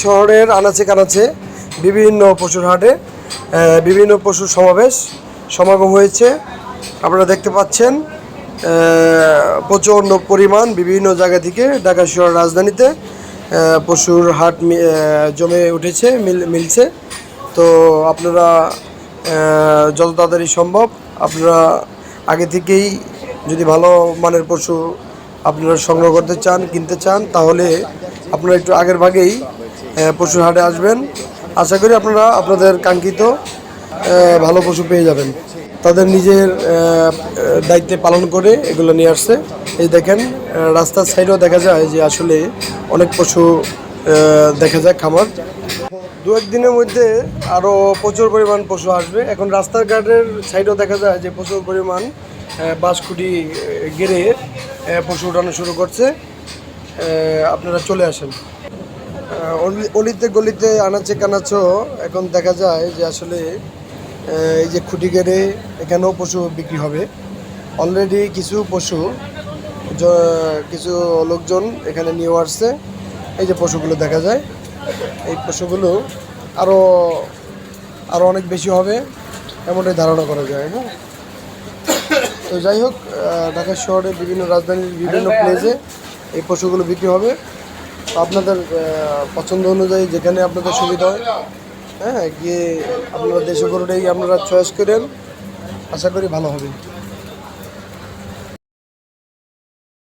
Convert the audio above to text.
শহরের আনাচে কানাচে বিভিন্ন পশুর হাটে বিভিন্ন পশুর সমাগম হয়েছে। আপনারা দেখতে পাচ্ছেন প্রচণ্ড পরিমাণ বিভিন্ন জায়গা থেকে ঢাকা শহর রাজধানীতে পশুর হাট জমে উঠেছে, মিলছে। তো আপনারা যত তাড়াতাড়ি সম্ভব আপনারা আগে থেকেই যদি ভালো মানের পশু আপনারা সংগ্রহ করতে চান, কিনতে চান, তাহলে আপনারা একটু আগের ভাগেই পশুর হাটে আসবেন। আশা করি আপনারা আপনাদের কাঙ্ক্ষিত ভালো পশু পেয়ে যাবেন। তাদের নিজের দায়িত্বে পালন করে এগুলো নিয়ে আসছে। এই দেখেন রাস্তার সাইডেও দেখা যায় যে আসলে অনেক পশু দেখা যায় খামার। দু একদিনের মধ্যে আরও প্রচুর পরিমাণ পশু আসবে। এখন রাস্তাঘাটের সাইডেও দেখা যায় যে প্রচুর পরিমাণ বাঁশখুঁটি গেড়ে পশু উঠানো শুরু করছে। আপনারা চলে আসেন। অলিতে গলিতে আনাচে কানাচেও এখন দেখা যায় যে আসলে এই যে খুঁটি গেড়ে এখানেও পশু বিক্রি হবে। অলরেডি কিছু লোকজন এখানে নিয়ে আসছে। এই যে পশুগুলো দেখা যায়, এই পশুগুলো আরও অনেক বেশি হবে এমনটাই ধারণা করা যায়। হ্যাঁ, তো যাই হোক, ঢাকা শহরের বিভিন্ন রাজধানীর বিভিন্ন প্লেসে এই পশুগুলো বিক্রি হবে। আপনাদের পছন্দ অনুযায়ী যেখানে আপনাদের সুবিধা হয়, হ্যাঁ, গিয়ে আপনারা দেশি গরুটাই আপনারা চয়েস করেন। আশা করি ভালো হবে।